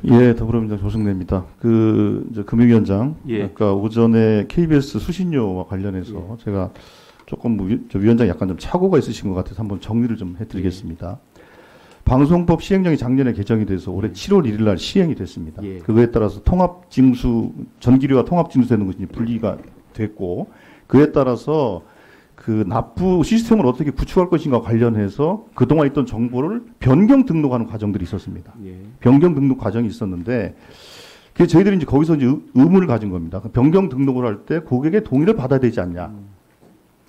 예, 더불어민주당 조승래입니다. 이제 금융위원장, 예. 아까 오전에 KBS 수신료와 관련해서 제가 조금 위원장 약간 좀 착오가 있으신 것 같아서 한번 정리를 좀 해드리겠습니다. 방송법 시행령이 작년에 개정이 돼서 올해 7월 1일 날 시행이 됐습니다. 그거에 따라서 통합징수, 전기료와 통합징수되는 것이 분리가 됐고, 그에 따라서 그 납부 시스템을 어떻게 구축할 것인가 관련해서 그동안 있던 정보를 변경 등록하는 과정들이 있었습니다. 변경 등록 과정이 있었는데, 그게 저희들이 이제 거기서 이제 의문을 가진 겁니다. 변경 등록을 할 때 고객의 동의를 받아야 되지 않냐.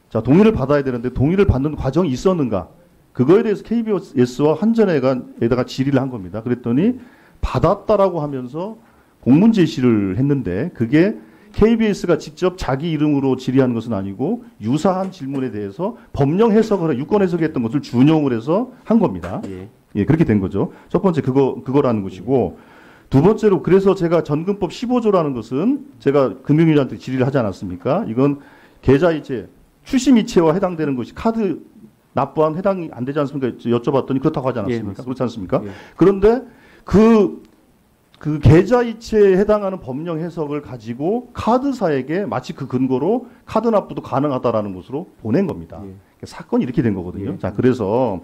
자, 동의를 받아야 되는데 동의를 받는 과정이 있었는가. 그거에 대해서 KBS와 한전에다가 질의를 한 겁니다. 그랬더니 받았다라고 하면서 공문 제시를 했는데 그게 KBS가 직접 자기 이름으로 질의한 것은 아니고 유사한 질문에 대해서 법령 해석을, 유권 해석했던 것을 준용을 해서 한 겁니다. 예, 그렇게 된 거죠. 첫 번째 그거라는 것이고, 두 번째로 그래서 제가 전금법 15조라는 것은 제가 금융위원한테 질의를 하지 않았습니까? 이건 계좌이체, 추심이체와 해당되는 것이 카드 납부한 해당이 안 되지 않습니까? 여쭤봤더니 그렇다고 하지 않았습니까? 그렇지 않습니까? 그런데 그 계좌이체에 해당하는 법령 해석을 가지고 카드사에게 마치 그 근거로 카드 납부도 가능하다라는 것으로 보낸 겁니다. 사건이 이렇게 된 거거든요. 자, 그래서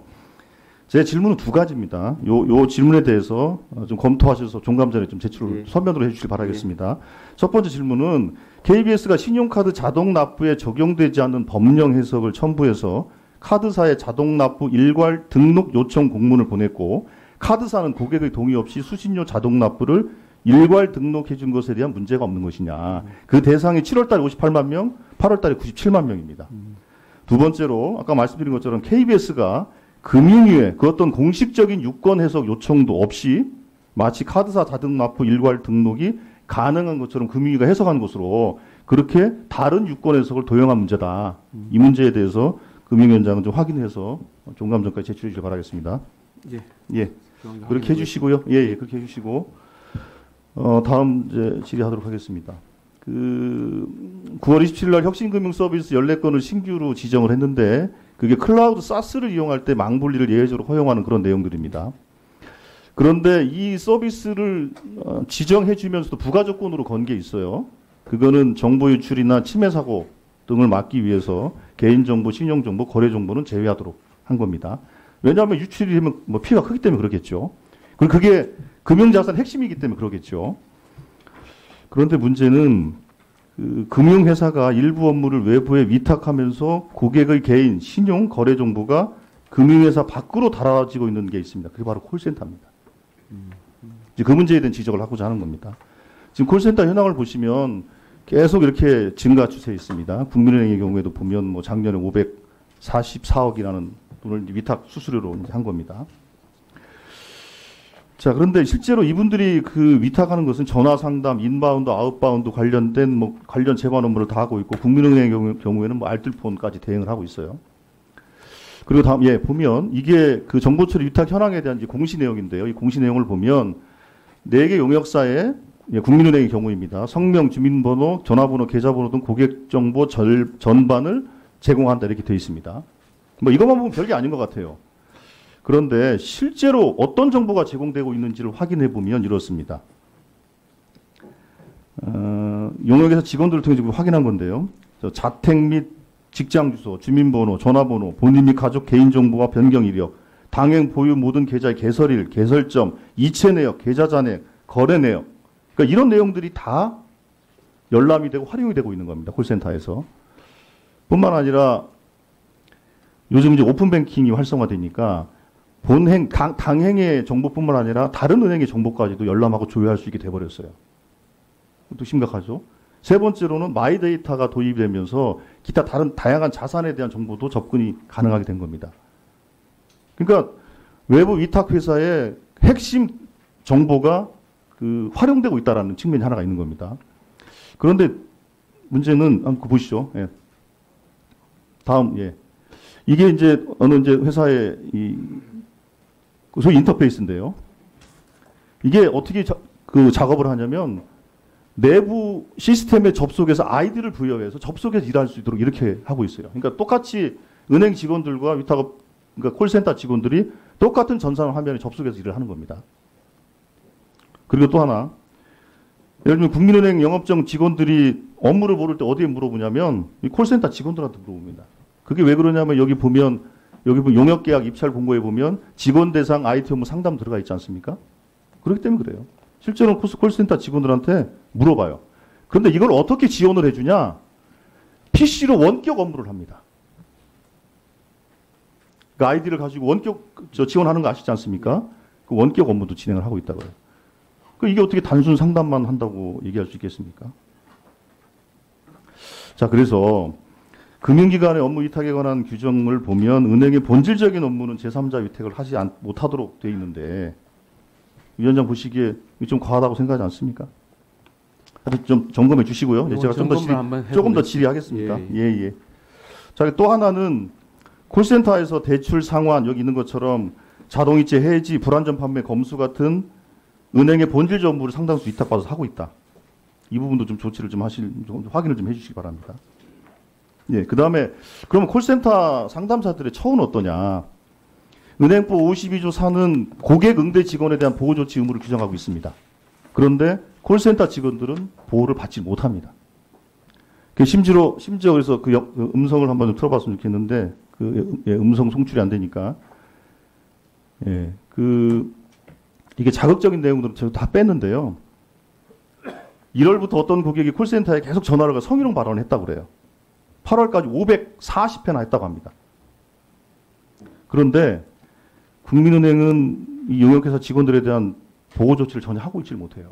제 질문은 두 가지입니다. 요 질문에 대해서 좀 검토하셔서 종감전에 좀 제출을 서면으로 해주시기 바라겠습니다. 첫 번째 질문은 KBS가 신용카드 자동 납부에 적용되지 않는 법령 해석을 첨부해서 카드사에 자동 납부 일괄 등록 요청 공문을 보냈고, 카드사는 고객의 동의 없이 수신료 자동 납부를 일괄 등록해 준 것에 대한 문제가 없는 것이냐. 그 대상이 7월달에 58만 명, 8월달에 97만 명입니다. 두 번째로 아까 말씀드린 것처럼 KBS가 금융위에 그 어떤 공식적인 유권 해석 요청도 없이 마치 카드사 자동 납부 일괄 등록이 가능한 것처럼 금융위가 해석한 것으로 그렇게 다른 유권 해석을 도용한 문제다. 이 문제에 대해서 금융위원장은 좀 확인해서 종감전까지 제출해 주시기 바라겠습니다. 예. 그렇게 해주시고요. 예, 그렇게 해주시고, 다음 이제 질의하도록 하겠습니다. 9월 27일 날 혁신금융서비스 14건을 신규로 지정을 했는데, 그게 클라우드 사스를 이용할 때 망분리를 예외적으로 허용하는 그런 내용들입니다. 그런데 이 서비스를 지정해 주면서도 부가조건으로 건 게 있어요. 그거는 정보 유출이나 침해 사고 등을 막기 위해서 개인정보, 신용정보, 거래정보는 제외하도록 한 겁니다. 왜냐하면 유출이 되면 뭐 피해가 크기 때문에 그러겠죠. 그리고 그게 금융자산 핵심이기 때문에 그러겠죠. 그런데 문제는 금융회사가 일부 업무를 외부에 위탁하면서 고객의 개인, 신용, 거래 정보가 금융회사 밖으로 달아지고 있는 게 있습니다. 그게 바로 콜센터입니다. 이제 그 문제에 대한 지적을 하고자 하는 겁니다. 지금 콜센터 현황을 보시면 계속 이렇게 증가 추세에 있습니다. 국민은행의 경우에도 보면 뭐 작년에 544억이라는 돈을 위탁 수수료로 한 겁니다. 자, 그런데 실제로 이분들이 그 위탁하는 것은 전화 상담, 인바운드, 아웃바운드 관련된 뭐 관련 재반 업무를 다 하고 있고, 국민은행의 경우에는 뭐 알뜰폰까지 대행을 하고 있어요. 그리고 다음, 보면 이게 그 정보 처리 위탁 현황에 대한 이제 공시 내용인데요. 이 공시 내용을 보면 4개 용역사에 국민은행의 경우입니다. 성명, 주민번호, 전화번호, 계좌번호 등 고객 정보 전반을 제공한다 이렇게 되어 있습니다. 뭐 이것만 보면 별게 아닌 것 같아요. 그런데 실제로 어떤 정보가 제공되고 있는지를 확인해 보면 이렇습니다. 용역에서 직원들을 통해 확인한 건데요. 자택 및 직장 주소, 주민번호, 전화번호, 본인 및 가족 개인정보와 변경 이력, 당행 보유 모든 계좌의 개설일, 개설점, 이체 내역, 계좌 잔액, 거래 내역. 그러니까 이런 내용들이 다 열람이 되고 활용이 되고 있는 겁니다. 콜센터에서. 뿐만 아니라 요즘 이제 오픈뱅킹이 활성화되니까 본행, 당행의 정보뿐만 아니라 다른 은행의 정보까지도 열람하고 조회할 수 있게 돼버렸어요. 또 심각하죠. 세 번째로는 마이데이터가 도입되면서 기타 다른 다양한 자산에 대한 정보도 접근이 가능하게 된 겁니다. 그러니까 외부 위탁회사의 핵심 정보가 활용되고 있다는 측면이 하나가 있는 겁니다. 그런데 문제는 한번 보시죠. 다음, 이게 이제 어느 이제 회사의 소위 인터페이스인데요. 이게 어떻게 작업을 하냐면 내부 시스템에 접속해서 아이디를 부여해서 접속해서 일할 수 있도록 이렇게 하고 있어요. 그러니까 똑같이 은행 직원들과 위탁업, 그러니까 콜센터 직원들이 똑같은 전산 화면에 접속해서 일을 하는 겁니다. 그리고 또 하나, 예를 들면 국민은행 영업정 직원들이 업무를 모를 때 어디에 물어보냐면 이 콜센터 직원들한테 물어봅니다. 그게 왜 그러냐면 여기 보면 용역계약 입찰 공고에 보면 직원 대상 IT 업무 상담 들어가 있지 않습니까? 그렇기 때문에 그래요. 실제로는 콜센터 직원들한테 물어봐요. 그런데 이걸 어떻게 지원을 해주냐? PC로 원격 업무를 합니다. 그 아이디를 가지고 원격 지원하는 거 아시지 않습니까? 그 원격 업무도 진행을 하고 있다고요. 그 이게 어떻게 단순 상담만 한다고 얘기할 수 있겠습니까? 자, 그래서 금융기관의 업무 위탁에 관한 규정을 보면 은행의 본질적인 업무는 제3자 위탁을 하지 못하도록 되어 있는데 위원장 보시기에 좀 과하다고 생각하지 않습니까? 좀 점검해 주시고요. 예, 제가 조금 더 질의하겠습니다. 예. 자, 또 하나는 콜센터에서 대출 상환 여기 있는 것처럼 자동이체 해지, 불안전 판매, 검수 같은 은행의 본질적 업무를 상당수 위탁받아서 하고 있다. 이 부분도 좀 조치를 좀 확인을 좀 해주시기 바랍니다. 예, 그 다음에 그러면 콜센터 상담사들의 처우는 어떠냐? 은행법 52조 4는 고객 응대 직원에 대한 보호 조치 의무를 규정하고 있습니다. 그런데 콜센터 직원들은 보호를 받지 못합니다. 심지어 그래서 그 음성을 한번 좀 틀어봤으면 좋겠는데 음성 송출이 안 되니까 이게 자극적인 내용들은 제가 다 뺐는데요. 1월부터 어떤 고객이 콜센터에 계속 전화를 가 성희롱 발언을 했다고 그래요. 8월까지 540회나 했다고 합니다. 그런데 국민은행은 이 용역회사 직원들에 대한 보호 조치를 전혀 하고 있지 못해요.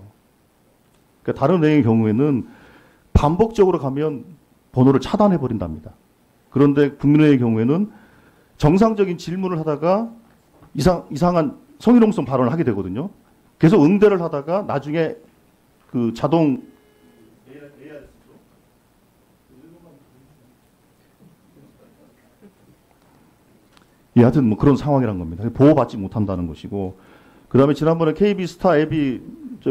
그러니까 다른 은행의 경우에는 반복적으로 가면 번호를 차단해 버린답니다. 그런데 국민은행의 경우에는 정상적인 질문을 하다가 이상한 성희롱성 발언을 하게 되거든요. 계속 응대를 하다가 나중에 그 자동 하여튼 뭐 그런 상황이란 겁니다. 보호받지 못한다는 것이고, 그 다음에 지난번에 KB 스타 앱이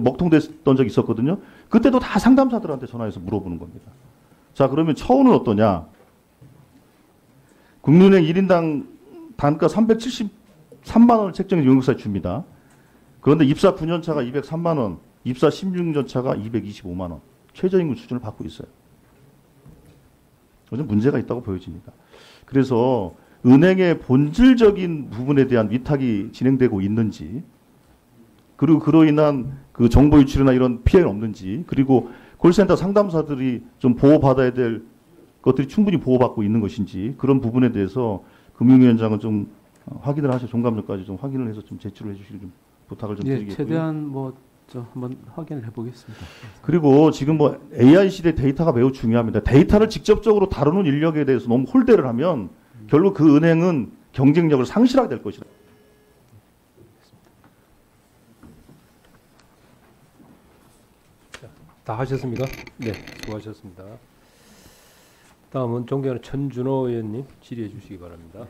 먹통됐던 적이 있었거든요. 그때도 다 상담사들한테 전화해서 물어보는 겁니다. 자, 그러면 처우는 어떠냐? 국민은행 1인당 단가 373만 원을 책정해서 용역사에 줍니다. 그런데 입사 9년 차가 203만 원, 입사 16년 차가 225만 원, 최저임금 수준을 받고 있어요. 좀 문제가 있다고 보여집니다. 그래서 은행의 본질적인 부분에 대한 위탁이 진행되고 있는지, 그리고 그로 인한 그 정보 유출이나 이런 피해는 없는지, 그리고 콜센터 상담사들이 좀 보호받아야 될 것들이 충분히 보호받고 있는 것인지, 그런 부분에 대해서 금융위원장은 좀 확인을 하셔, 종감전까지 좀 확인을 해서 좀 제출을 해주시길 좀 부탁을 좀 드리겠고요. 최대한 한번 확인을 해보겠습니다. 그리고 지금 AI 시대 데이터가 매우 중요합니다. 데이터를 직접적으로 다루는 인력에 대해서 너무 홀대를 하면 결국 그 은행은 경쟁력을 상실하게 될 것이다. 다 하셨습니까? 네, 수고하셨습니다. 다음은 존경하는 천준호 의원님 질의해 주시기 바랍니다.